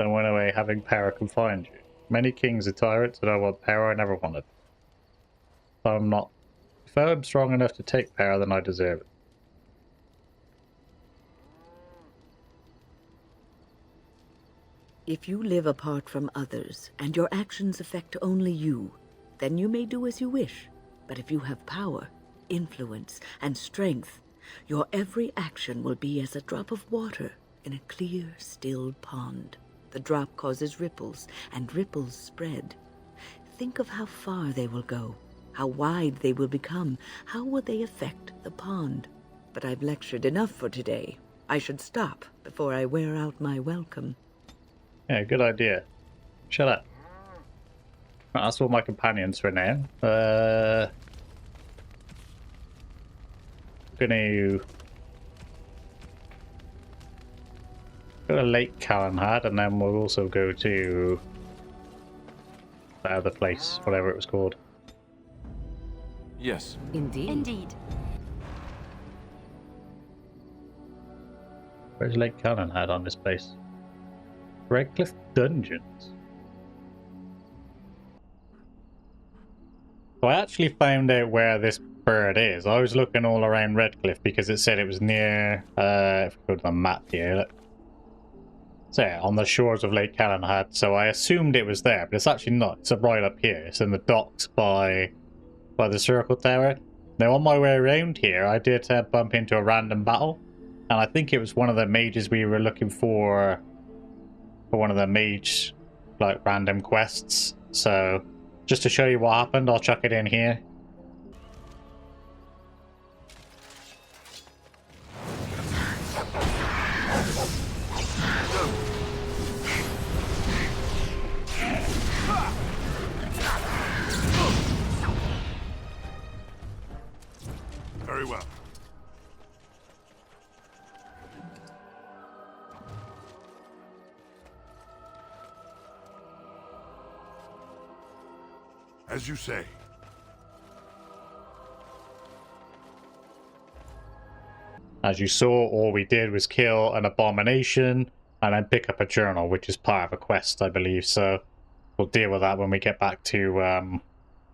Don't win away, having power confined you. Many kings are tyrants, and I want power I never wanted. If I'm strong enough to take power, then I deserve it. If you live apart from others, and your actions affect only you, then you may do as you wish. But if you have power, influence, and strength, your every action will be as a drop of water in a clear, still pond. The drop causes ripples, and ripples spread. Think of how far they will go, how wide they will become, how will they affect the pond. But I've lectured enough for today. I should stop before I wear out my welcome. Yeah, good idea. Shut up. Right, that's all my companions for now. Gonna go to Lake Calenhad, and then we'll also go to that other place, whatever it was called. Yes. Indeed. Indeed. Where's Lake Calenhad on this place? Redcliffe Dungeons. So I actually found out where this bird is. I was looking all around Redcliffe because it said it was near, if we go to the map here, look. So yeah, on the shores of Lake Calenhad. So I assumed it was there, but it's actually not. It's right up here. It's in the docks by the Circle Tower. Now on my way around here, I did bump into a random battle, and I think it was one of the mages we were looking for one of the mage like random quests. So just to show you what happened, I'll chuck it in here. Very well. As you say. As you saw, all we did was kill an abomination and then pick up a journal, which is part of a quest, I believe. So we'll deal with that when we get back to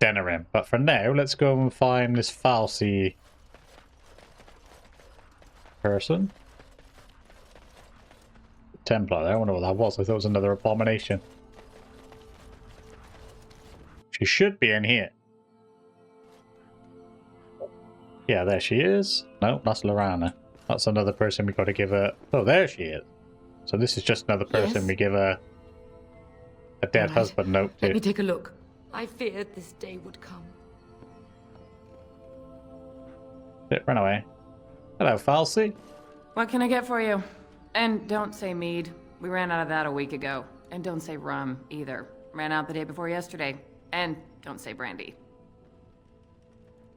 Denerim. But for now, let's go and find this Falsey person. Templar there, I wonder what that was. I thought it was another abomination. She should be in here. Yeah, there she is. No, that's Lorana. That's another person we got to give a... Oh, there she is. So this is just another person we give a dead husband note to. Let me take a look. I feared this day would come. Run away. Hello, Falsey. What can I get for you? And don't say mead. We ran out of that a week ago. And don't say rum, either. Ran out the day before yesterday. And don't say brandy.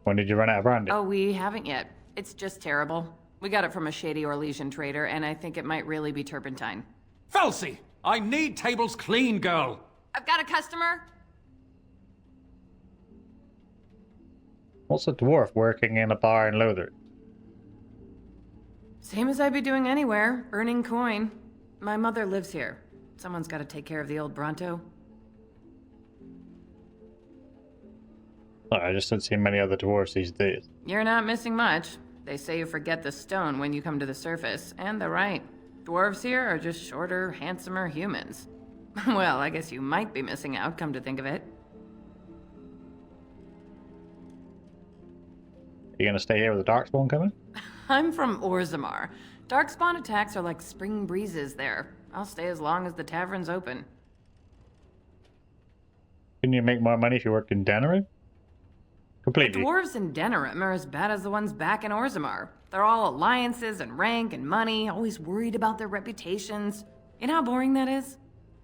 When did you run out of brandy? Oh, we haven't yet. It's just terrible. We got it from a shady Orlesian trader, and I think it might really be turpentine. Falsey! I need tables clean, girl! I've got a customer! What's a dwarf working in a bar in Lothar? Same as I'd be doing anywhere, earning coin. My mother lives here. Someone's got to take care of the old Bronto. I just don't see many other dwarves these days. You're not missing much. They say you forget the stone when you come to the surface, and they're right. Dwarves here are just shorter, handsomer humans. Well, I guess you might be missing out, come to think of it. You gonna stay here with the darkspawn coming? I'm from Orzammar. Darkspawn attacks are like spring breezes there. I'll stay as long as the tavern's open. Couldn't you make more money if you worked in Denerim? Completely. The dwarves in Denerim are as bad as the ones back in Orzammar. They're all alliances and rank and money, always worried about their reputations. You know how boring that is?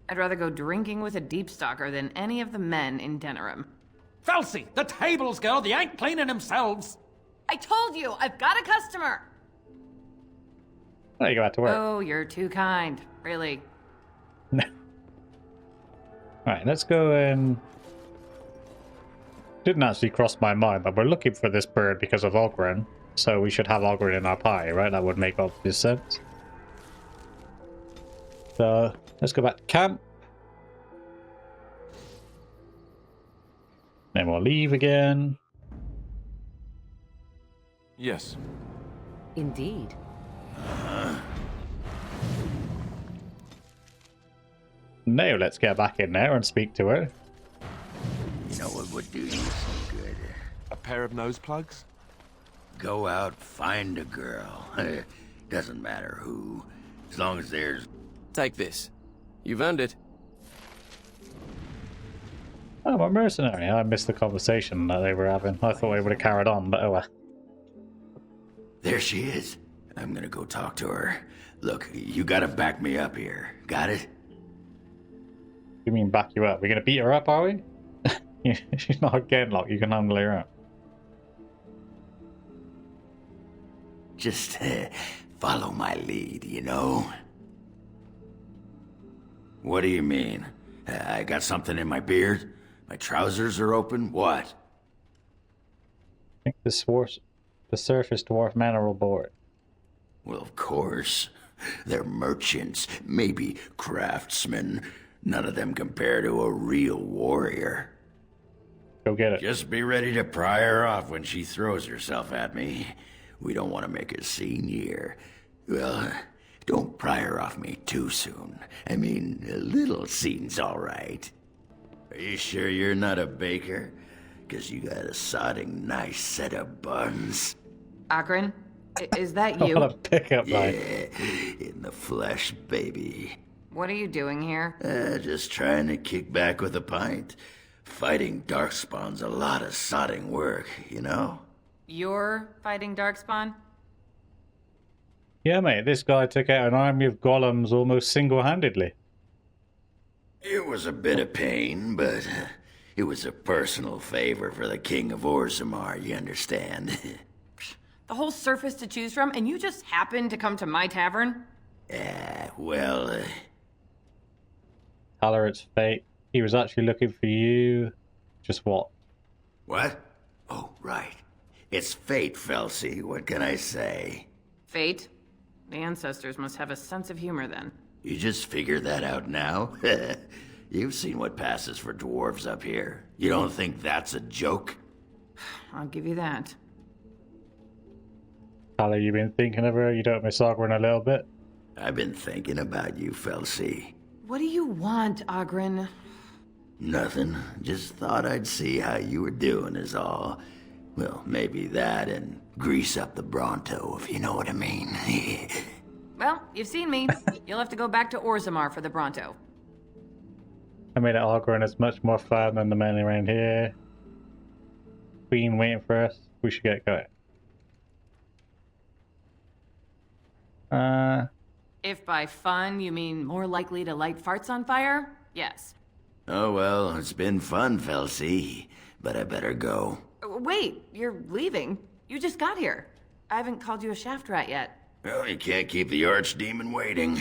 I'd rather go drinking with a deep stalker than any of the men in Denerim. Falsey! The tables, girl! They ain't cleaning themselves! I told you! I've got a customer! Oh, you go back to work. Oh, you're too kind. Really. Alright, let's go and... Didn't actually cross my mind, but we're looking for this bird because of Ogren. So we should have Ogren in our party, right? That would make obvious sense. So, Let's go back to camp. Then we'll leave again. Yes. Indeed. Now let's get back in there and speak to her. You know what would do you some good? A pair of nose plugs? Go out, find a girl. Doesn't matter who. As long as there's... Take this. You've earned it. Oh, I'm a mercenary. I missed the conversation that they were having. I thought we would have carried on, but oh well. There she is. I'm gonna go talk to her. Look, you gotta back me up here. Got it? You mean back you up? We're gonna beat her up, are we? She's not a Genlock. You can handle her out. Just follow my lead, you know? What do you mean? I got something in my beard? My trousers are open? What? I think the surface dwarf men are aboard. Well, of course. They're merchants, maybe craftsmen. None of them compare to a real warrior. Go get it. Just be ready to pry her off when she throws herself at me. We don't want to make a scene here. Well, don't pry her off me too soon. I mean, a little scene's all right. Are you sure you're not a baker? 'Cause you got a sodding nice set of buns. Akron, is that I you? want to pick up line. Yeah, in the flesh, baby. What are you doing here? Just trying to kick back with a pint. Fighting darkspawn's a lot of sodding work, you know? You're fighting darkspawn? Yeah, mate. This guy took out an army of golems almost single-handedly. It was a bit of pain, but it was a personal favor for the King of Orzammar, you understand? The whole surface to choose from, and you just happened to come to my tavern? Well, Tell her it's fate. He was actually looking for you. Just what? what? Oh, right. It's fate, Felsi. What can I say? Fate? The ancestors must have a sense of humor then. You just figured that out now? You've seen what passes for dwarves up here. You don't think that's a joke? I'll give you that. Tell her you've been thinking of her. You don't miss Ogren a little bit. I've been thinking about you, Felsi. What do you want, Ogren? Nothing. Just thought I'd see how you were doing is all. Well, maybe that and grease up the Bronto, if you know what I mean. Well, you've seen me. You'll have to go back to Orzammar for the Bronto. I mean, Ogren is much more fun than the men around here. Queen waiting for us. We should get going. If by fun you mean more likely to light farts on fire, yes. Oh well, it's been fun, Felsi. But I better go. Wait, you're leaving? You just got here. I haven't called you a shaft rat yet. Well, you can't keep the archdemon waiting.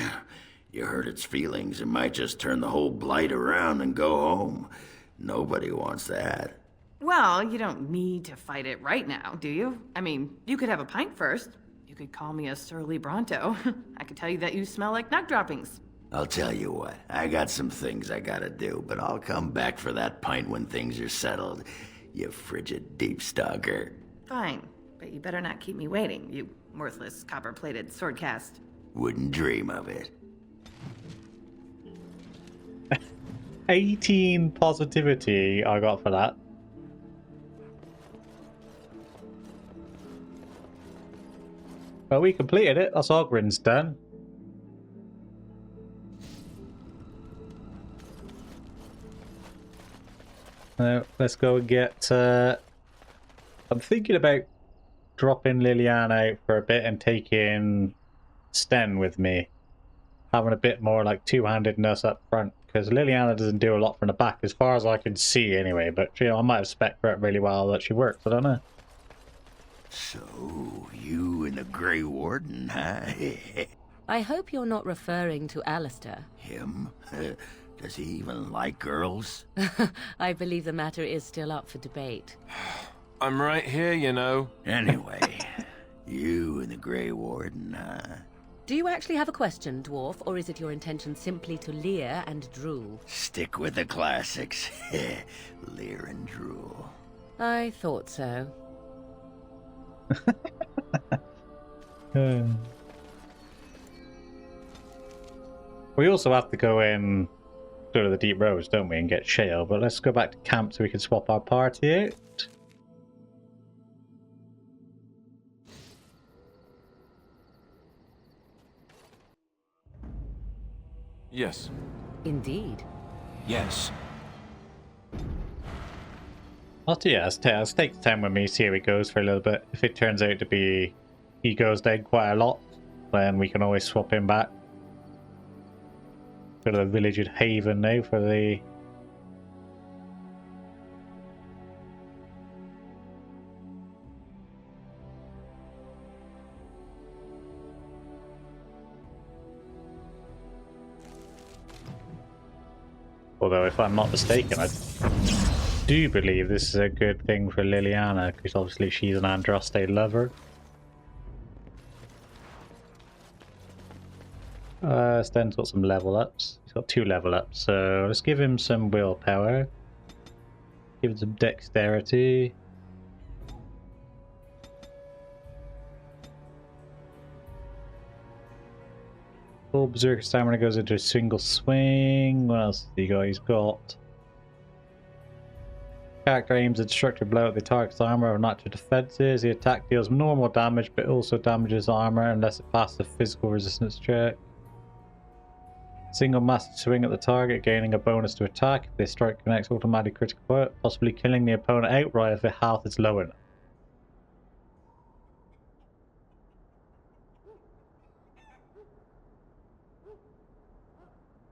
You hurt its feelings, it might just turn the whole blight around and go home. Nobody wants that. Well, you don't need to fight it right now, do you? I mean, you could have a pint first. You could call me a surly Bronto. I could tell you that you smell like nut droppings. I'll tell you what, I got some things I gotta do, but I'll come back for that pint when things are settled, you frigid deep stalker. Fine, but you better not keep me waiting, you worthless copper-plated swordcast. Wouldn't dream of it. 18 positivity I got for that. Well, we completed it. That's Ogren's done. Now, let's go and get... I'm thinking about dropping Liliana out for a bit and taking Sten with me. Having a bit more like two-handedness up front. Because Liliana doesn't do a lot from the back as far as I can see anyway. But, you know, I might have spec'd her up really well that she works. I don't know. So, you and the Grey Warden, huh? I hope you're not referring to Alistair. Him? Does he even like girls? I believe the matter is still up for debate. I'm right here, you know. Anyway, you and the Grey Warden, huh? Do you actually have a question, Dwarf, or is it your intention simply to leer and drool? Stick with the classics. Leer and drool. I thought so. We also have to go in to the deep roads, don't we, and get shale, but let's go back to camp so we can swap our party out. Yes. Indeed. Yes. Let's take the time with me, see how he goes for a little bit. If it turns out to be he goes down quite a lot, then we can always swap him back. Go to the village at Haven now for the... Although, if I'm not mistaken, I do believe this is a good thing for Liliana, because obviously she's an Andraste lover. Sten's got some level ups. He's got 2 level ups, so let's give him some willpower. Give him some dexterity. Full Berserker stamina goes into a single swing. What else has he got? He's got... Character aims a destructive blow at the target's armor or natural defenses. The attack deals normal damage, but also damages armor unless it passes a physical resistance check. Single massive swing at the target, gaining a bonus to attack. If this strike connects, automatic critical hit, possibly killing the opponent outright if their health is low enough.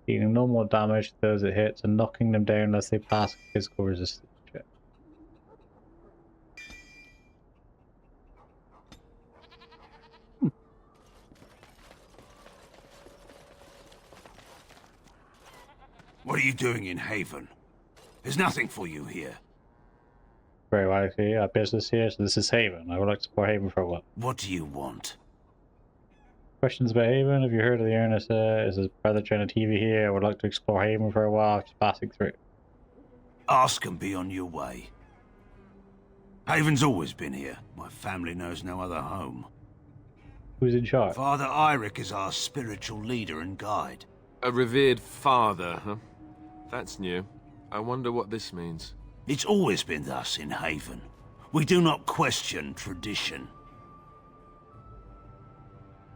Dealing normal damage to those it hits and knocking them down unless they pass a physical resistance check. What are you doing in Haven? There's nothing for you here. Very well, okay, our business here, so this is Haven. I would like to support Haven for a while. What do you want? Questions about Haven? Have you heard of the Ernest? Is his brother Jenna TV here? I would like to explore Haven for a while, just passing through. Ask and be on your way. Haven's always been here. My family knows no other home. Who's in charge? Father Eirik is our spiritual leader and guide. A revered father, huh? That's new. I wonder what this means. It's always been thus in Haven. We do not question tradition.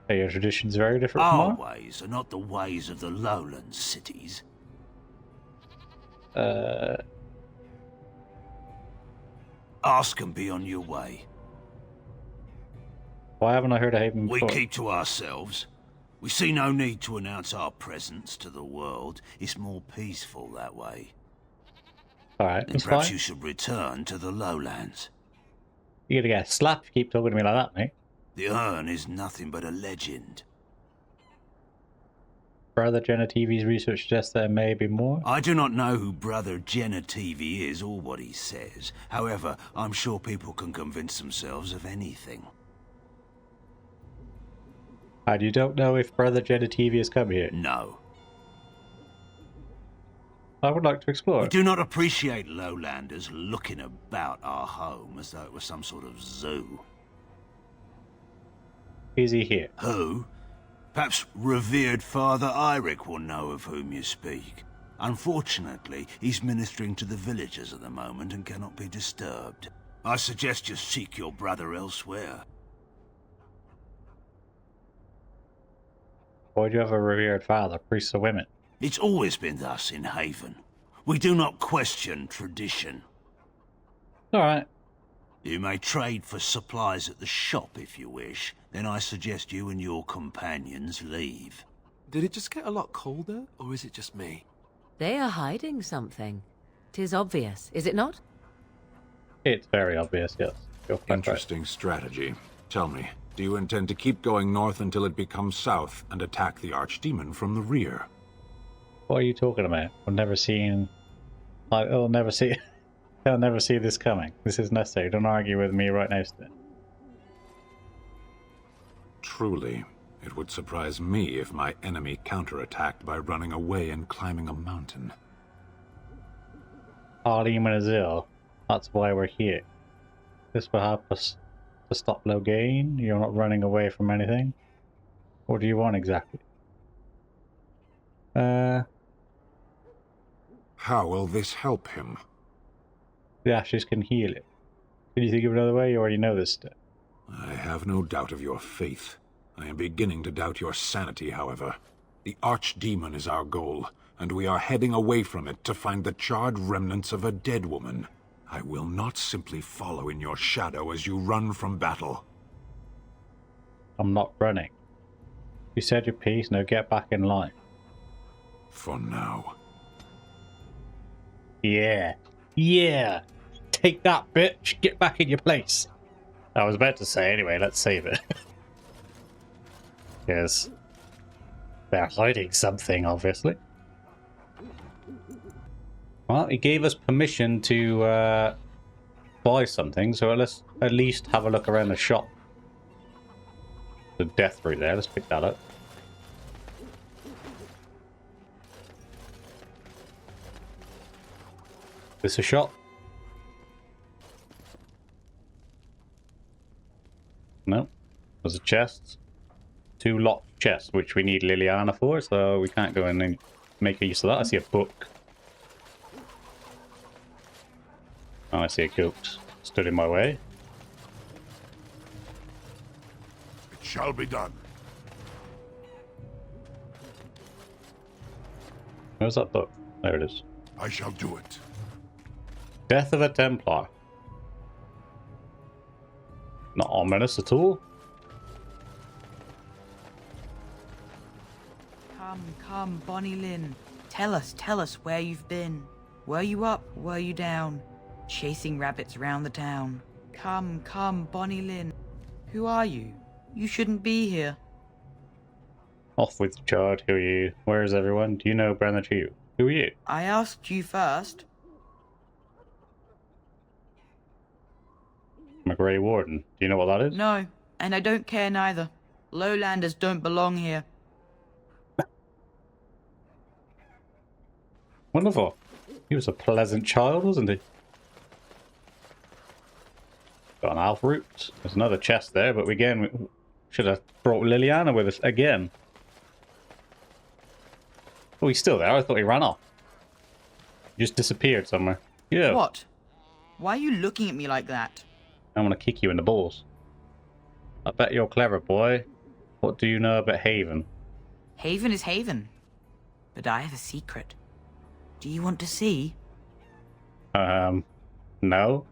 Are your traditions very different from Our ours? ways are not the ways of the lowland cities. Ask and be on your way. Why haven't I heard of Haven We before? keep to ourselves. We see no need to announce our presence to the world. It's more peaceful that way. Alright, And that's perhaps fine. you should return to the lowlands. You're gonna get a slap if you keep talking to me like that, mate. The urn is nothing but a legend. Brother Jenna TV's research suggests there may be more. I do not know who Brother Genetivi is or what he says. However, I'm sure people can convince themselves of anything. And you don't know if Brother Jenna TV has come here? No. I would like to explore. We do not appreciate lowlanders looking about our home as though it was some sort of zoo. Is he here? Who? Perhaps revered Father Eirik will know of whom you speak. Unfortunately, he's ministering to the villagers at the moment and cannot be disturbed. I suggest you seek your brother elsewhere. Why do you have a revered father, priests or women? It's always been thus in Haven. We do not question tradition. Alright. You may trade for supplies at the shop if you wish. Then I suggest you and your companions leave. Did it just get a lot colder, or is it just me? They are hiding something. 'Tis obvious, is it not? It's very obvious, yes. You're quite right. Interesting strategy. Tell me, do you intend to keep going north until it becomes south and attack the archdemon from the rear? What are you talking about? I've never seen... I'll never see... I'll never see this coming. This is necessary. Don't argue with me right now, Stan. Truly. It would surprise me if my enemy counterattacked by running away and climbing a mountain. Archdemon is ill. That's why we're here. This will help us to stop Loghain. You're not running away from anything. What do you want exactly? How will this help him? The ashes can heal it. Can you think of another way? You already know this stuff. I have no doubt of your faith. I am beginning to doubt your sanity, however. The archdemon is our goal, and we are heading away from it to find the charred remnants of a dead woman. I will not simply follow in your shadow as you run from battle. I'm not running. You said your piece, now get back in line. For now. Yeah. Yeah! Take that, bitch! Get back in your place! I was about to say, anyway, let's save it. Because they're hiding something, obviously. Well, he gave us permission to buy something, so let's at least have a look around the shop. The death route there, let's pick that up. This a shop? No. There's a chest. 2 locked chests, which we need Liliana for, so we can't go in and make use of that. I see a book. Oh, I see a goat stood in my way. It shall be done. Where's that book? There it is. I shall do it. Death of a Templar. Not ominous at all. Come, Bonnie Lynn. Tell us where you've been. Were you up? Were you down? Chasing rabbits round the town. Come, Bonnie Lynn. Who are you? You shouldn't be here. Off with Chard. Who are you? Where is everyone? Do you know Dragonageawakening? Who are you? I asked you first. I'm a Grey Warden. Do you know what that is? No, and I don't care neither. Lowlanders don't belong here. Wonderful. He was a pleasant child, wasn't he? Got an alpha root. There's another chest there, but again, we should have brought Liliana with us again. Oh, he's still there. I thought he ran off. He just disappeared somewhere. Yeah. What? Why are you looking at me like that? I'm gonna kick you in the balls. I bet you're clever, boy. What do you know about Haven? Haven is Haven. But I have a secret. Do you want to see? No.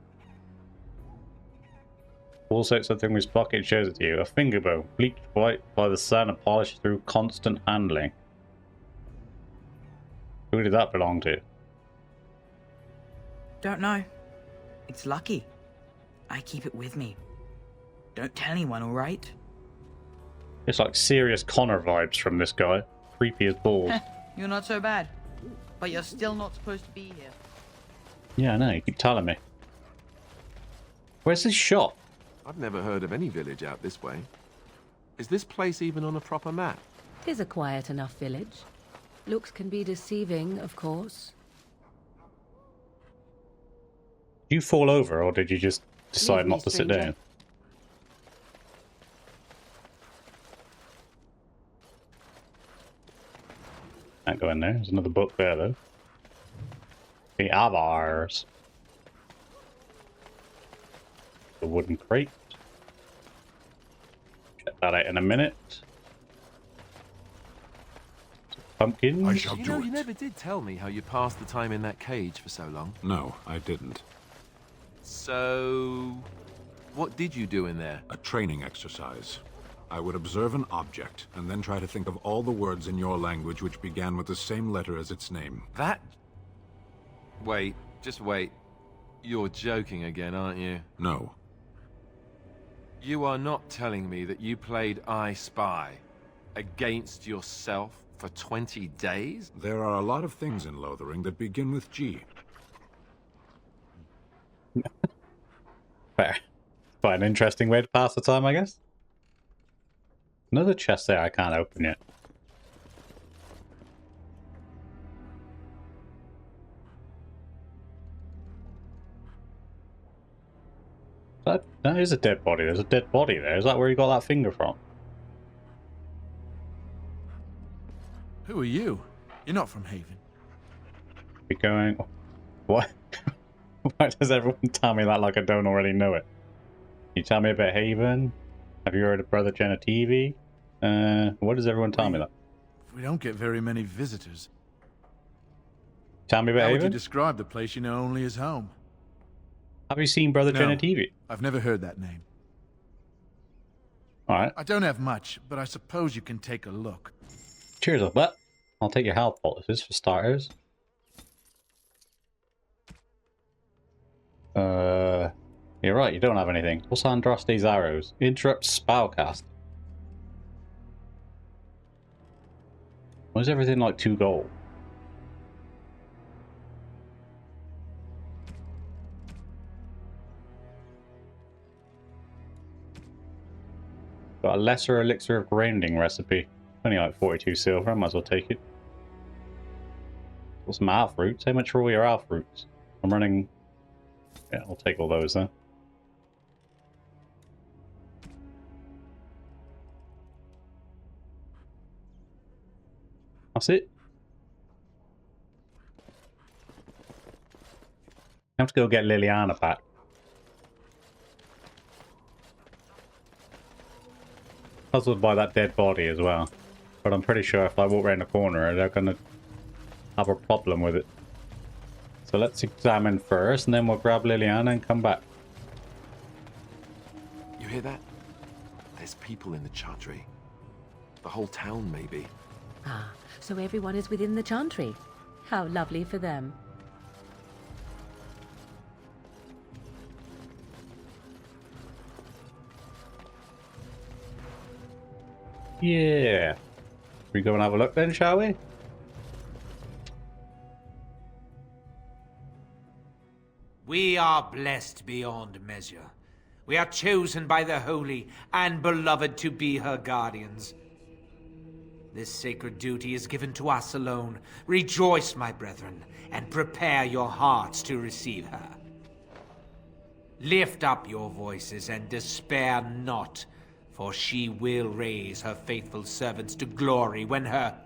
Pulls out something from his pocket and shows it to you. A finger bow, bleached white by the sun and polished through constant handling. Who did that belong to? Don't know. It's lucky. I keep it with me. Don't tell anyone, alright? It's like serious Connor vibes from this guy. Creepy as balls. You're not so bad. But you're still not supposed to be here. Yeah, I know. You keep telling me. Where's this shop? I've never heard of any village out this way. Is this place even on a proper map? 'Tis a quiet enough village. Looks can be deceiving, of course. Did you fall over, or did you just decide Leave me, not to sit stranger. down? Can't go in there. There's another book there, though. The Avars. The wooden crate. Check that out in a minute. Pumpkins. I shall You do know, it. you never did tell me how you passed the time in that cage for so long. No, I didn't. So, what did you do in there? A training exercise. I would observe an object, and then try to think of all the words in your language which began with the same letter as its name. That... Wait, just wait. You're joking again, aren't you? No. You are not telling me that you played I Spy against yourself for 20 days? There are a lot of things in Lothering that begin with G. Fair. Quite an interesting way to pass the time, I guess. Another chest there I can't open yet. That is a dead body. There's a dead body there. Is that where you got that finger from? Who are you? You're not from Haven. Be going... What? Why does everyone tell me that like I don't already know it? Can you tell me about Haven? Have you heard of Brother Genetivi? What does everyone tell me that? We don't get very many visitors. Tell me about How would Haven? you describe the place you know only as home? Have you seen Brother No, Genetivi? I've never heard that name. Alright. I don't have much, but I suppose you can take a look. Cheers up that. I'll take your health poultices for starters. You're right, you don't have anything. What's Andraste's arrows? Interrupt spellcast. Why is everything like 2 gold? Got a lesser elixir of grinding recipe. Only like 42 silver, I might as well take it. Got some alpha roots. How much are all your alpha roots? I'm running... Yeah, I'll take all those then. That's it. I have to go get Liliana back. Puzzled by that dead body as well. But I'm pretty sure if I walk around the corner, they're going to have a problem with it. So let's examine first, and then we'll grab Liliana and come back. You hear that? There's people in the Chantry. The whole town, maybe. Ah, so everyone is within the Chantry. How lovely for them. Yeah. We go and have a look then, shall we? We are blessed beyond measure. We are chosen by the holy and beloved to be her guardians. This sacred duty is given to us alone. Rejoice, my brethren, and prepare your hearts to receive her. Lift up your voices and despair not, for she will raise her faithful servants to glory when her...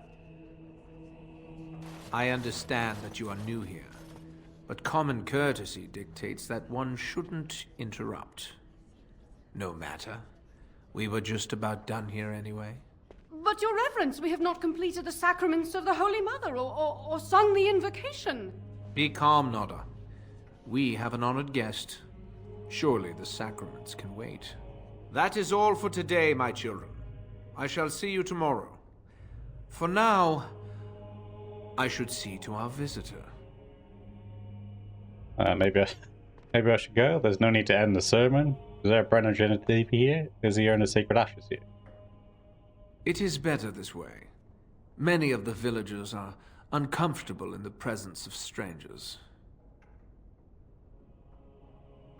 I understand that you are new here, but common courtesy dictates that one shouldn't interrupt. No matter. We were just about done here anyway. But, Your Reverence, we have not completed the sacraments of the Holy Mother or sung the invocation. Be calm, Nodda. We have an honored guest. Surely the sacraments can wait. That is all for today, my children. I shall see you tomorrow. For now, I should see to our visitor. Maybe I should go. There's no need to end the sermon. Is there a Brenner Genetivi here? Is he in the sacred ashes here? It is better this way. Many of the villagers are uncomfortable in the presence of strangers.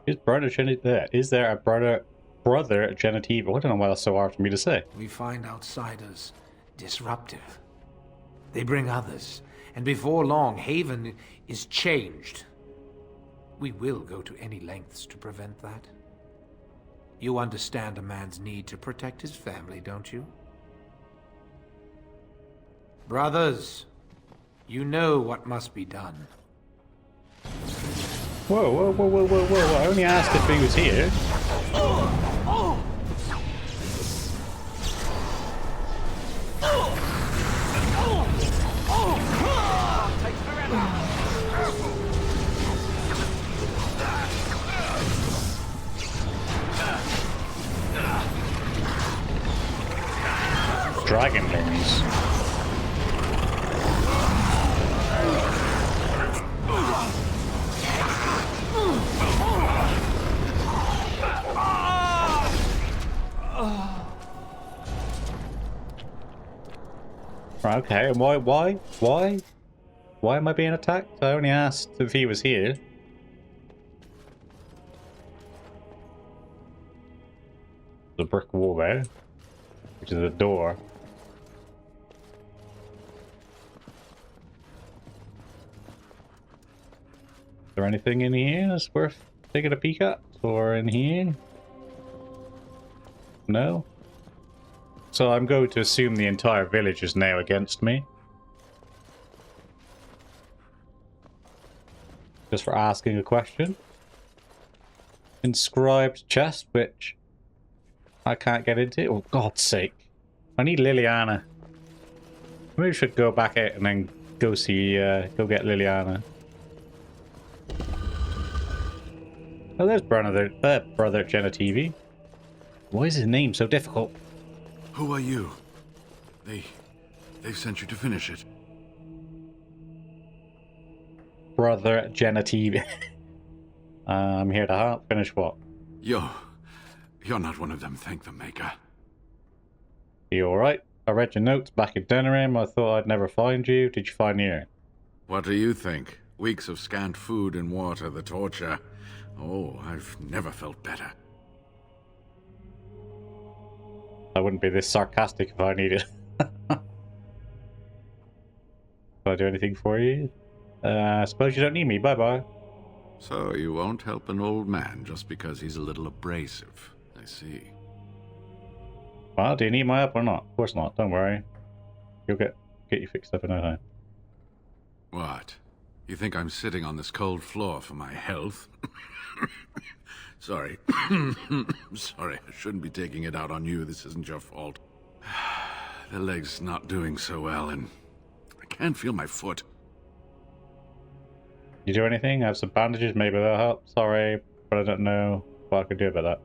Is Brother Genetivi there? Is there a brother Genetivi? I don't know why that's so hard for me to say. We find outsiders disruptive. They bring others, and before long, Haven is changed. We will go to any lengths to prevent that. You understand a man's need to protect his family, don't you? Brothers, you know what must be done. Whoa. I only asked if he was here. Dragonlings. Right, okay, and why am I being attacked? I only asked if he was here. The brick wall there. which is the door. Is there anything in here that's worth taking a peek at? Or in here? No? So I'm going to assume the entire village is now against me. Just for asking a question. Inscribed chest, which I can't get into. Oh, God's sake. I need Liliana. Maybe we should go back out and then go see, go get Liliana. Oh, there's brother Genitivi. Why is his name so difficult? Who are you? They've sent you to finish it. Brother Genitivi. I'm here to help. Finish what? You're not one of them, thank the Maker. You alright? I read your notes back in Denerim. I thought I'd never find you. Did you find you? What do you think? Weeks of scant food and water, the torture. Oh, I've never felt better. I wouldn't be this sarcastic if I needed. Can I do anything for you? I suppose you don't need me. Bye-bye. So you won't help an old man just because he's a little abrasive. I see. Well, do you need my help or not? Of course not. Don't worry. You'll get you fixed up in no time. What? You think I'm sitting on this cold floor for my health? Sorry. Sorry, I shouldn't be taking it out on you. This isn't your fault. The leg's not doing so well, and I can't feel my foot. You do anything? I have some bandages, maybe they'll help. Sorry, but I don't know what I could do about that.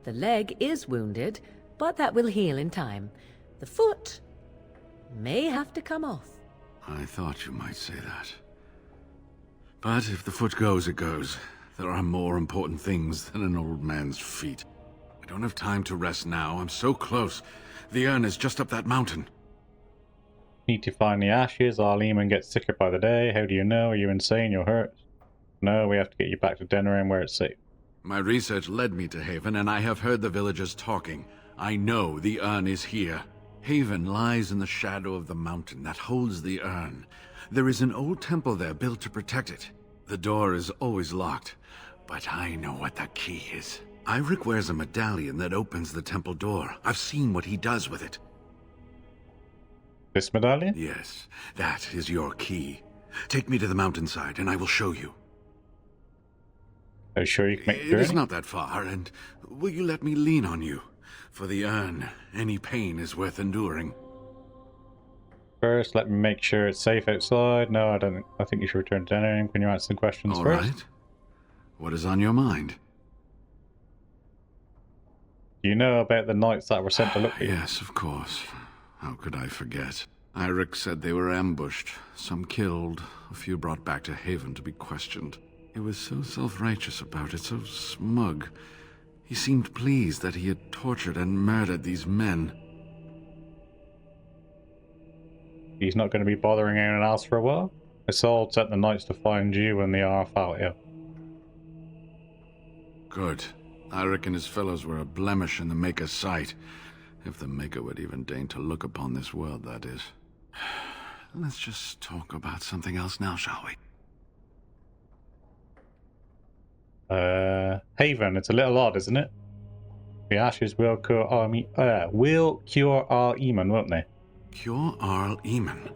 The leg is wounded, but that will heal in time. The foot may have to come off. I thought you might say that. But if the foot goes, it goes. There are more important things than an old man's feet. I don't have time to rest now. I'm so close. The urn is just up that mountain. Need to find the ashes. Our Lehman gets sicker by the day. How do you know? Are you insane? You're hurt? No, we have to get you back to Denerim where it's safe. My research led me to Haven, and I have heard the villagers talking. I know the urn is here. Haven lies in the shadow of the mountain that holds the urn. There is an old temple there built to protect it. The door is always locked, but I know what the key is. Eirik wears a medallion that opens the temple door. I've seen what he does with it. This medallion? Yes, that is your key. Take me to the mountainside, and I will show you. Are you sure you can make the It journey? is not that far, and will you let me lean on you? For the urn, any pain is worth enduring. First, let me make sure it's safe outside. No, I don't. I think you should return to Denerim. Can you answer some questions All first? right. What is on your mind? Do you know about the knights that were sent to look for you? Yes, of course. How could I forget? Eirik said they were ambushed, some killed, a few brought back to Haven to be questioned. He was so self-righteous about it, so smug. He seemed pleased that he had tortured and murdered these men. He's not going to be bothering anyone else for a while? Isolde sent the knights to find you when they are out here. Good. Eirik and his fellows were a blemish in the Maker's sight. If the Maker would even deign to look upon this world, that is. Let's just talk about something else now, shall we? Haven, it's a little odd, isn't it? The ashes will cure our Eamon, won't they? Cure Arl Eamon?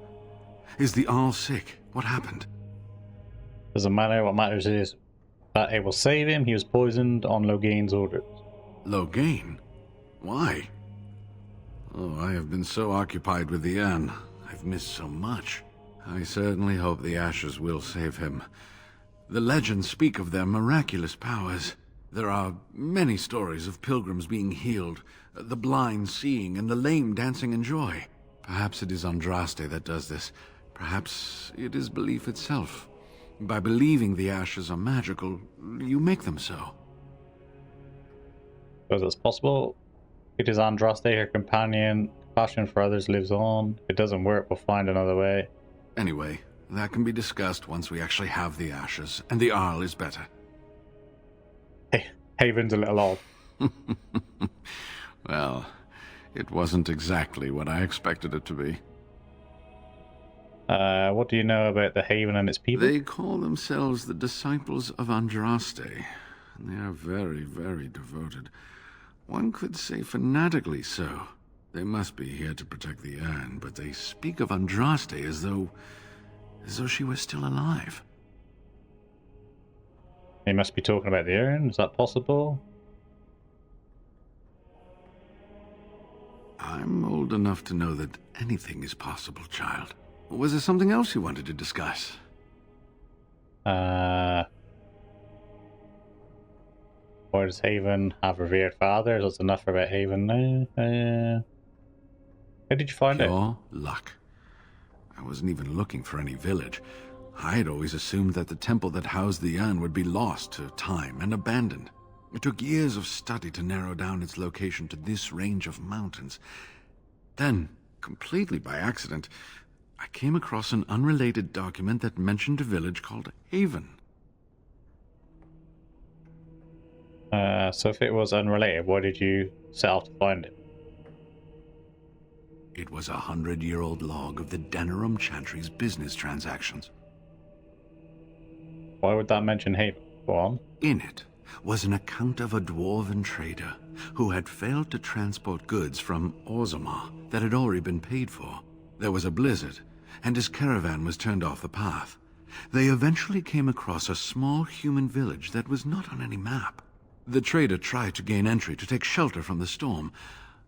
Is the Arl sick? What happened? Doesn't matter. What matters is that it will save him. He was poisoned on Loghain's orders. Loghain? Why? Oh, I have been so occupied with the urn. I've missed so much. I certainly hope the ashes will save him. The legends speak of their miraculous powers. There are many stories of pilgrims being healed, the blind seeing, and the lame dancing in joy. Perhaps it is Andraste that does this. Perhaps it is belief itself. By believing the ashes are magical, you make them so. Because it's possible. It is Andraste, her companion. Passion for others lives on. If it doesn't work, we'll find another way. Anyway, that can be discussed once we actually have the ashes, and the Arl is better. Hey, Haven's a little odd. Well, It wasn't exactly what I expected it to be. What do you know about the Haven and its people? They call themselves the Disciples of Andraste, and they are very, very devoted. One could say fanatically so. They must be here to protect the urn, but they speak of Andraste as though she was still alive. They must be talking about the urn. Is that possible? I'm old enough to know that anything is possible, child. Was there something else you wanted to discuss? Why does Haven have revered fathers? That's enough about Haven now. How did you find it? Pure luck. I wasn't even looking for any village. I'd always assumed that the temple that housed the urn would be lost to time and abandoned. It took years of study to narrow down its location to this range of mountains. Then, completely by accident, I came across an unrelated document that mentioned a village called Haven. So if it was unrelated, why did you set off to find it? It was a 100-year-old log of the Denerim Chantry's business transactions. Why would that mention Haven? Go on. In it was an account of a dwarven trader who had failed to transport goods from Orzammar that had already been paid for. There was a blizzard, and his caravan was turned off the path. They eventually came across a small human village that was not on any map. The trader tried to gain entry to take shelter from the storm.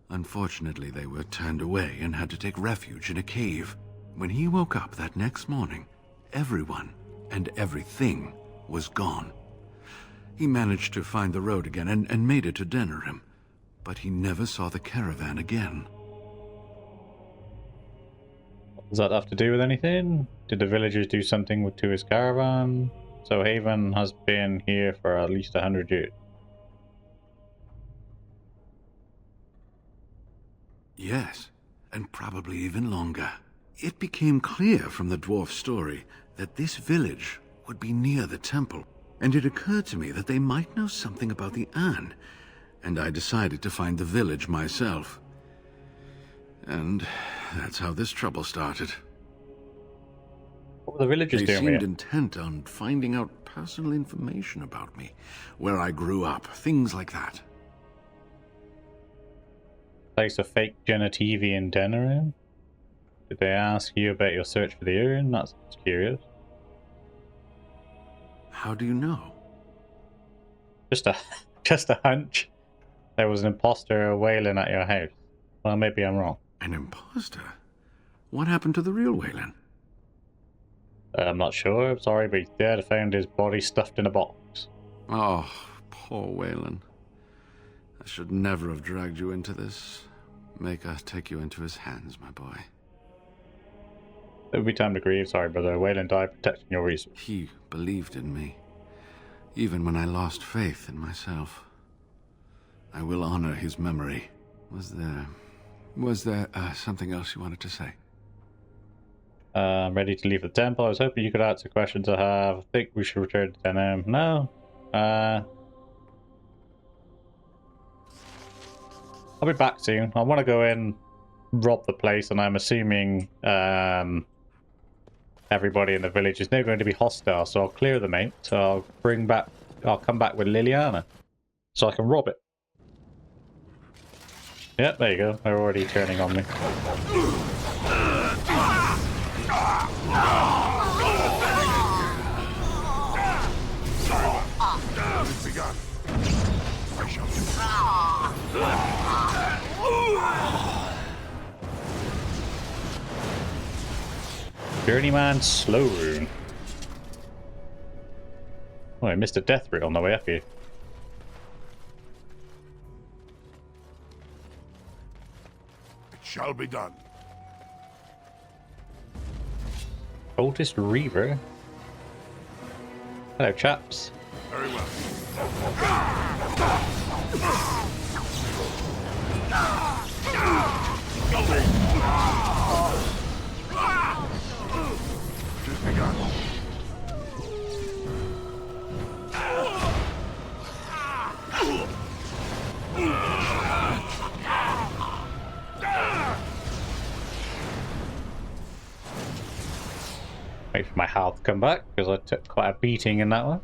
Unfortunately, they were turned away and had to take refuge in a cave. When he woke up that next morning, everyone and everything was gone. He managed to find the road again and made it to Denerim, but he never saw the caravan again. Does that have to do with anything? Did the villagers do something to his caravan? So Haven has been here for at least 100 years. Yes, and probably even longer. It became clear from the dwarf's story that this village would be near the temple, and it occurred to me that they might know something about the urn, and I decided to find the village myself. And that's how this trouble started. What were the villagers They doing seemed here? intent on finding out personal information about me, where I grew up, things like that. Place a fake Genitivi in Denerim? Did they ask you about your search for the urn? That's curious. How do you know? Just a hunch. There was an imposter wailing at your house. Well, maybe I'm wrong. An imposter? What happened to the real Wayland? I'm not sure. I'm sorry, but he's dead. I found his body stuffed in a box. Oh, poor Wayland. I should never have dragged you into this. Maker take you into his hands, my boy. It would be time to grieve. Sorry, brother. Wayland died protecting your resources. He believed in me, even when I lost faith in myself. I will honor his memory. Was there something else you wanted to say? I'm ready to leave the temple. I was hoping you could answer questions I have. I think we should return to Denerim. No. I'll be back soon. I want to go in, rob the place, and I'm assuming everybody in the village is now going to be hostile, so I'll clear them out. So I'll come back with Liliana, so I can rob it. Yep, there you go. They're already turning on me. Journeyman Slow Rune. Oh, I missed a death ray on the way up here. It shall be done. Cultist Reaver. Hello, chaps. Very well. Just begun. Wait for my health to come back, because I took quite a beating in that one.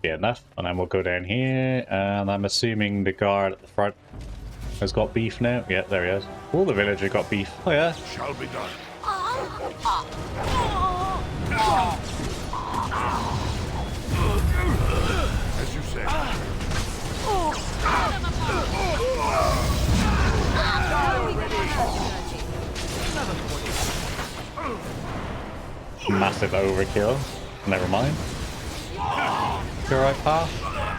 Yeah, enough. And then we'll go down here, and I'm assuming the guard at the front has got beef now. Yeah, there he is. All the villagers got beef. Oh yeah. Shall be done. As you say. Massive overkill. Never mind. You alright, pal?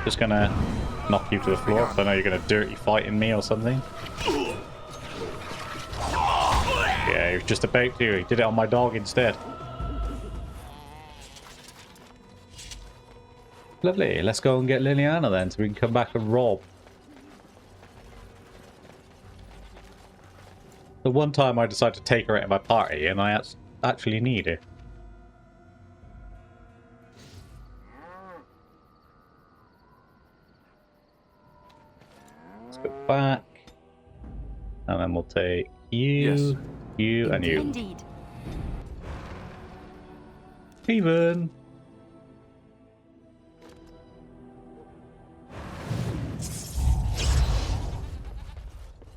Just gonna knock you to the floor, because I know you're gonna dirty fighting me or something. Yeah, he was just about to. He did it on my dog instead. Lovely. Let's go and get Liliana then, so we can come back and rob. The one time I decided to take her out of my party, and I actually need her. Let's go back. And then we'll take you, you, and you. Indeed. Even.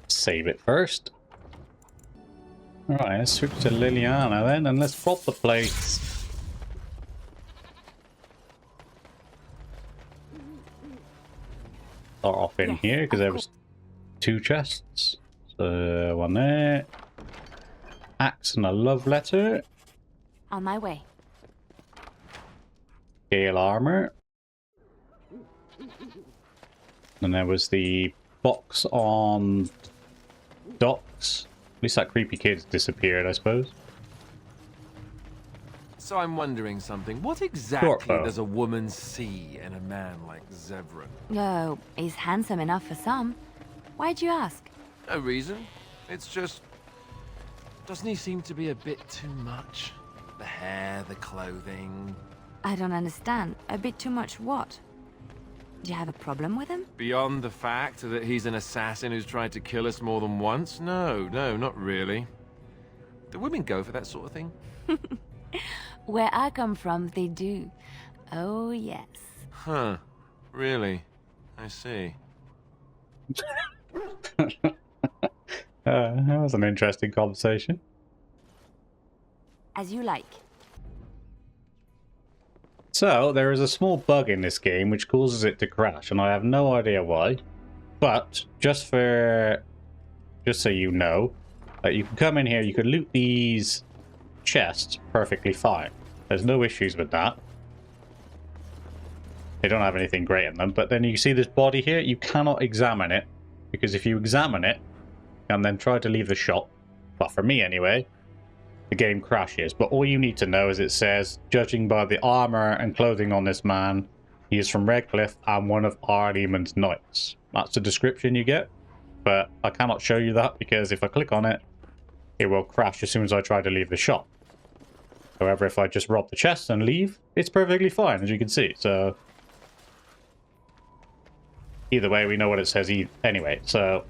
Save it first. Alright, let's switch to Liliana then, and let's rob the place. Start off in here, because there was 2 chests. So, one there. Axe and a love letter. On my way. Scale armor. And there was the box on docks. At least that creepy kid's disappeared, I suppose. So I'm wondering something. What exactly does a woman see in a man like Zevran? Oh, he's handsome enough for some. Why'd you ask? No reason. It's just... Doesn't he seem to be a bit too much? The hair, the clothing... I don't understand. A bit too much what? Do you have a problem with him? Beyond the fact that he's an assassin who's tried to kill us more than once? No, not really. Do women go for that sort of thing? Where I come from, they do. Oh, yes. Huh. Really? I see. That was an interesting conversation. As you like. So, there is a small bug in this game which causes it to crash, and I have no idea why. But, just so you know, you can come in here, you can loot these chests perfectly fine. There's no issues with that. They don't have anything great in them, but then you see this body here, you cannot examine it, because if you examine it, and then try to leave the shop, well, for me anyway, the game crashes. But all you need to know is it says, judging by the armor and clothing on this man, he is from Redcliffe and one of archdemon's knights. That's the description you get, but I cannot show you that because if I click on it, it will crash as soon as I try to leave the shop. However, if I just rob the chest and leave, it's perfectly fine, as you can see. So either way, we know what it says anyway. So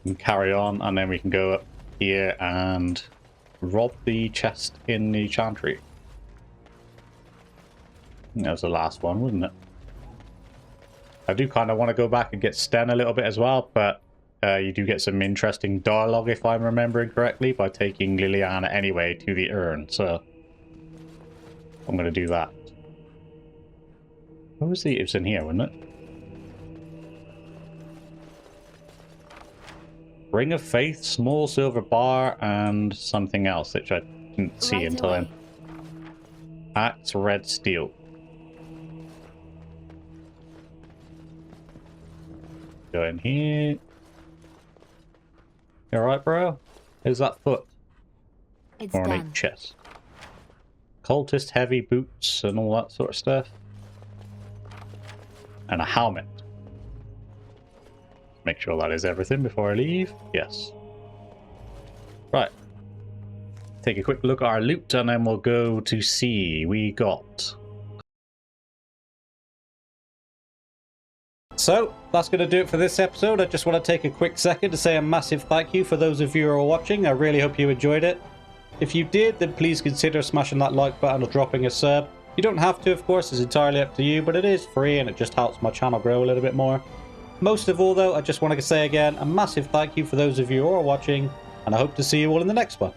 we can carry on, and then we can go up here and rob the chest in the chantry. That was the last one, wasn't it? I do kind of want to go back and get Sten a little bit as well, but you do get some interesting dialogue, if I'm remembering correctly, by taking Liliana anyway to the urn, so I'm going to do that. What was it? It was in here, wasn't it? Ring of Faith, small silver bar, and something else, which I didn't see until then. Axe, red steel. Go in here. You alright, bro? Here's that foot. It's or done. an chest. Cultist heavy boots and all that sort of stuff. And a helmet. Make sure that is everything before I leave. Yes. Right. Take a quick look at our loot and then we'll go to see. We got So, that's going to do it for this episode. I just want to take a quick second to say a massive thank you for those of you who are watching. I really hope you enjoyed it. If you did, then please consider smashing that like button or dropping a sub. You don't have to, of course, it's entirely up to you, but it is free and it just helps my channel grow a little bit more. Most of all, though, I just want to say again a massive thank you for those of you who are watching, and I hope to see you all in the next one.